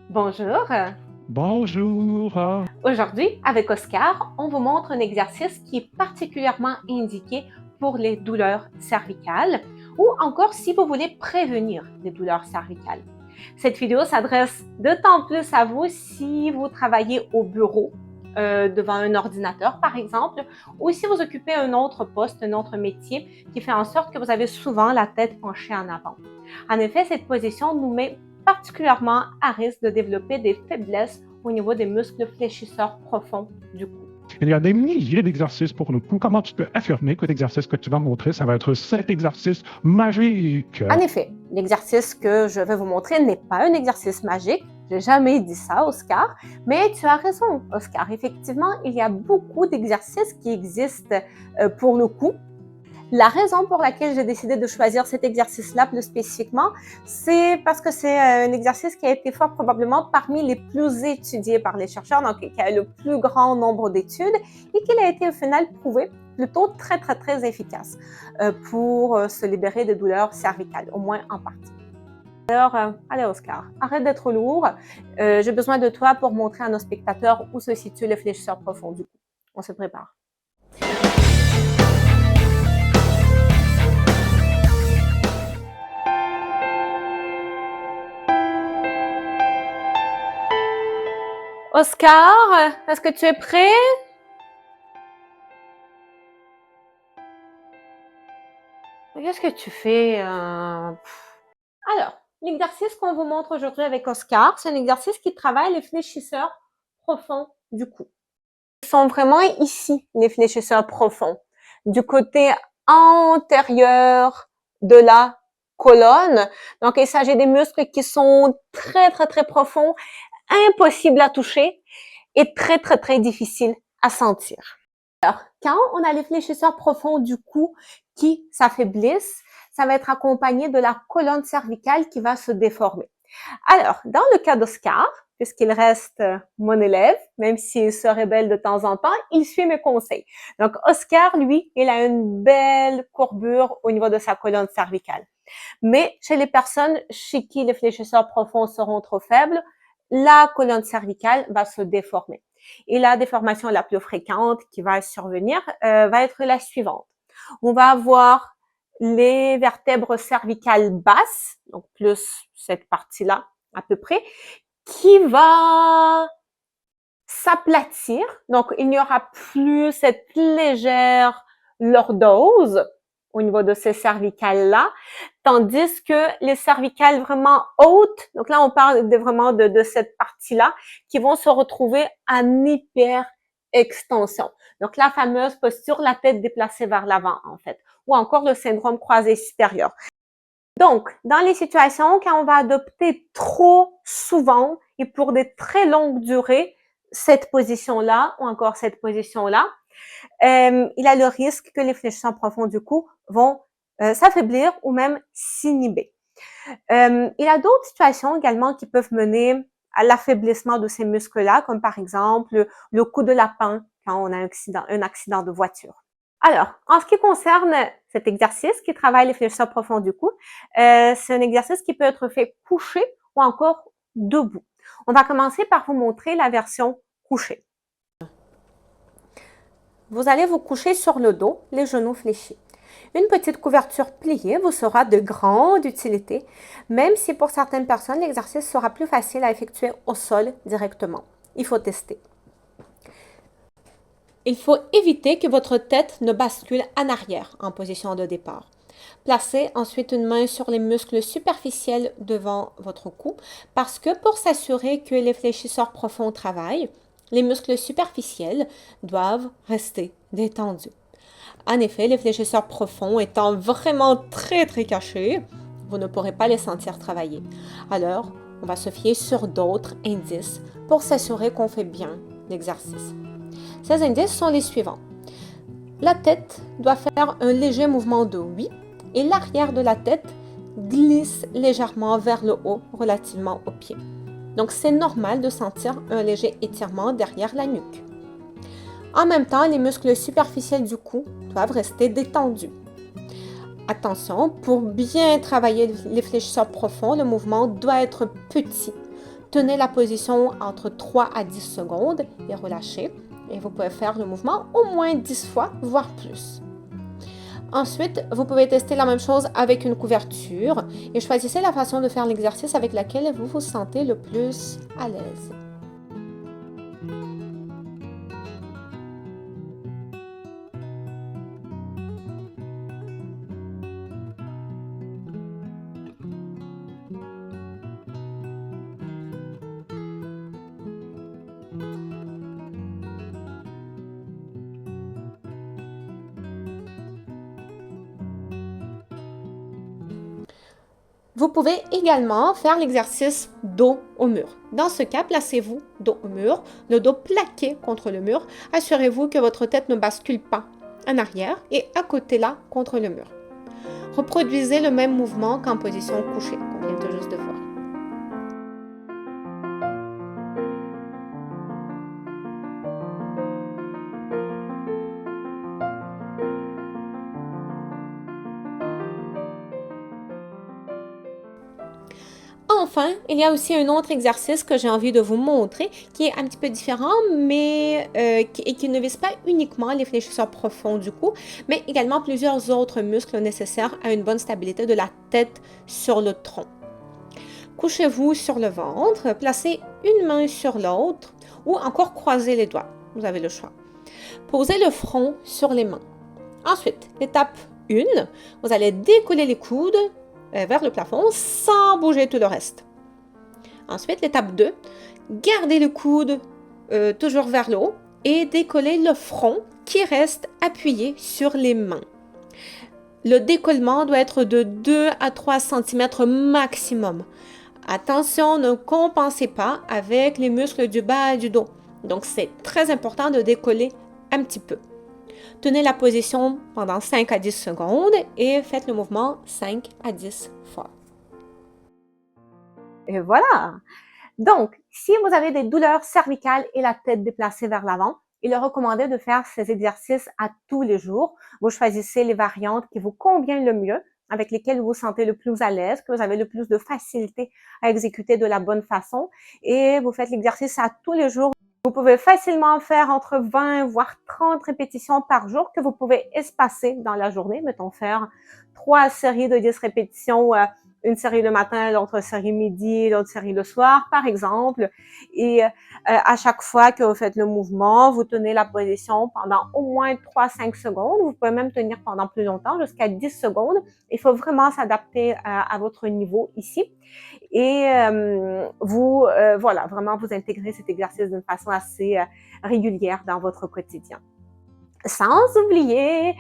Bonjour. Bonjour. Aujourd'hui, avec Oscar, on vous montre un exercice qui est particulièrement indiqué pour les douleurs cervicales ou encore si vous voulez prévenir les douleurs cervicales. Cette vidéo s'adresse d'autant plus à vous si vous travaillez au bureau, devant un ordinateur par exemple, ou si vous occupez un autre poste, un autre métier qui fait en sorte que vous avez souvent la tête penchée en avant. En effet, cette position nous met particulièrement à risque de développer des faiblesses au niveau des muscles fléchisseurs profonds du cou. Il y a des milliers d'exercices pour le coup. Comment tu peux affirmer que l'exercice que tu vas montrer, ça va être cet exercice magique? En effet, l'exercice que je vais vous montrer n'est pas un exercice magique. J'ai jamais dit ça, Oscar, mais tu as raison, Oscar. Effectivement, il y a beaucoup d'exercices qui existent pour le cou. La raison pour laquelle j'ai décidé de choisir cet exercice-là plus spécifiquement, c'est parce que c'est un exercice qui a été fort probablement parmi les plus étudiés par les chercheurs, donc qui a le plus grand nombre d'études et qu'il a été au final prouvé plutôt très efficace pour se libérer des douleurs cervicales, au moins en partie. Alors, allez Oscar, arrête d'être lourd. J'ai besoin de toi pour montrer à nos spectateurs où se situe le fléchisseur profond du cou. On se prépare. Oscar, est-ce que tu es prêt? Qu'est-ce que tu fais? Alors, l'exercice qu'on vous montre aujourd'hui avec Oscar, c'est un exercice qui travaille les fléchisseurs profonds du cou. Ils sont vraiment ici, les fléchisseurs profonds, du côté antérieur de la colonne. Donc, il s'agit des muscles qui sont très profonds, impossibles à toucher et très difficiles à sentir. Alors, quand on a les fléchisseurs profonds du cou qui s'affaiblissent, ça va être accompagné de la colonne cervicale qui va se déformer. Alors, dans le cas d'Oscar, puisqu'il reste mon élève, même s'il se rebelle de temps en temps, il suit mes conseils. Donc, Oscar, lui, il a une belle courbure au niveau de sa colonne cervicale. Mais chez les personnes chez qui les fléchisseurs profonds seront trop faibles, la colonne cervicale va se déformer. Et la déformation la plus fréquente qui va survenir va être la suivante. On va avoir les vertèbres cervicales basses, donc plus cette partie-là à peu près, qui va s'aplatir. Donc, il n'y aura plus cette légère lordose au niveau de ces cervicales-là, tandis que les cervicales vraiment hautes, donc là, on parle vraiment de cette partie-là, qui vont se retrouver en hyper-extension. Donc, la fameuse posture, la tête déplacée vers l'avant, en fait, ou encore le syndrome croisé supérieur. Donc, dans les situations quand on va adopter trop souvent et pour des très longues durées cette position-là ou encore cette position-là, il a le risque que les fléchisseurs profonds du cou vont s'affaiblir ou même s'inhiber. Il y a d'autres situations également qui peuvent mener à l'affaiblissement de ces muscles-là, comme par exemple le coup de lapin quand on a un accident de voiture. Alors, en ce qui concerne cet exercice qui travaille les fléchisseurs profonds du cou, c'est un exercice qui peut être fait couché ou encore debout. On va commencer par vous montrer la version couchée. Vous allez vous coucher sur le dos, les genoux fléchis. Une petite couverture pliée vous sera de grande utilité, même si pour certaines personnes, l'exercice sera plus facile à effectuer au sol directement. Il faut tester. Il faut éviter que votre tête ne bascule en arrière en position de départ. Placez ensuite une main sur les muscles superficiels devant votre cou parce que pour s'assurer que les fléchisseurs profonds travaillent, les muscles superficiels doivent rester détendus. En effet, les fléchisseurs profonds étant vraiment très cachés, vous ne pourrez pas les sentir travailler. Alors, on va se fier sur d'autres indices pour s'assurer qu'on fait bien l'exercice. Ces indices sont les suivants. La tête doit faire un léger mouvement de oui et l'arrière de la tête glisse légèrement vers le haut relativement au pied. Donc, c'est normal de sentir un léger étirement derrière la nuque. En même temps, les muscles superficiels du cou doivent rester détendus. Attention, pour bien travailler les fléchisseurs profonds, le mouvement doit être petit, Tenez la position entre 3 à 10 secondes et relâchez. Et vous pouvez faire le mouvement au moins 10 fois, voire plus. Ensuite, vous pouvez tester la même chose avec une couverture et choisissez la façon de faire l'exercice avec laquelle vous vous sentez le plus à l'aise. Vous pouvez également faire l'exercice dos au mur. Dans ce cas, placez-vous dos au mur, le dos plaqué contre le mur. Assurez-vous que votre tête ne bascule pas en arrière et à côté là contre le mur. Reproduisez le même mouvement qu'en position couchée, qu'on vient tout juste de voir. Enfin, il y a aussi un autre exercice que j'ai envie de vous montrer qui est un petit peu différent, mais qui ne vise pas uniquement les fléchisseurs profonds du cou, mais également plusieurs autres muscles nécessaires à une bonne stabilité de la tête sur le tronc. Couchez-vous sur le ventre, placez une main sur l'autre ou encore croisez les doigts. Vous avez le choix. Posez le front sur les mains. Ensuite, l'étape 1, vous allez décoller les coudes vers le plafond sans bouger tout le reste. Ensuite, l'étape 2, gardez le coude toujours vers le haut et décollez le front qui reste appuyé sur les mains. Le décollement doit être de 2 à 3 cm maximum. Attention, ne compensez pas avec les muscles du bas et du dos. Donc, c'est très important de décoller un petit peu. Tenez la position pendant 5 à 10 secondes et faites le mouvement 5 à 10 fois. Et voilà! Donc, si vous avez des douleurs cervicales et la tête déplacée vers l'avant, il est recommandé de faire ces exercices à tous les jours. Vous choisissez les variantes qui vous conviennent le mieux, avec lesquelles vous vous sentez le plus à l'aise, que vous avez le plus de facilité à exécuter de la bonne façon et vous faites l'exercice à tous les jours. Vous pouvez facilement faire entre 20 voire 30 répétitions par jour que vous pouvez espacer dans la journée. Mettons faire 3 séries de 10 répétitions, une série le matin, l'autre série midi, l'autre série le soir, par exemple. Et à chaque fois que vous faites le mouvement, vous tenez la position pendant au moins 3-5 secondes. Vous pouvez même tenir pendant plus longtemps, jusqu'à 10 secondes. Il faut vraiment s'adapter à votre niveau ici. Et voilà, vraiment vous intégrez cet exercice d'une façon assez régulière dans votre quotidien. Sans oublier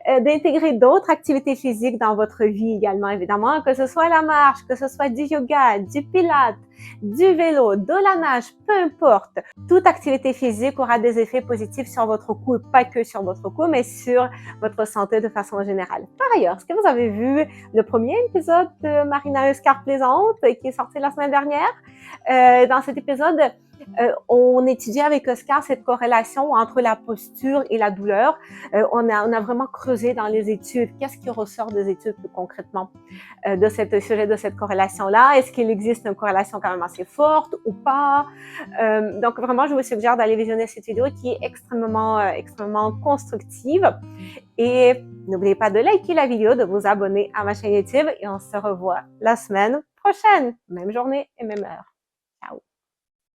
d'intégrer d'autres activités physiques dans votre vie également, évidemment, que ce soit la marche, que ce soit du yoga, du pilates, du vélo, de la nage, peu importe. Toute activité physique aura des effets positifs sur votre cou, pas que sur votre cou, mais sur votre santé de façon générale. Par ailleurs, est-ce que vous avez vu le premier épisode de Marina Huskar Plaisante qui est sorti la semaine dernière? Dans cet épisode, on étudie avec Oscar cette corrélation entre la posture et la douleur. On a vraiment creusé dans les études. Qu'est-ce qui ressort des études plus concrètement de ce sujet, de cette corrélation-là? Est-ce qu'il existe une corrélation quand même assez forte ou pas? Donc vraiment, je vous suggère d'aller visionner cette vidéo qui est extrêmement constructive. Et n'oubliez pas de liker la vidéo, de vous abonner à ma chaîne YouTube et on se revoit la semaine prochaine. Même journée et même heure.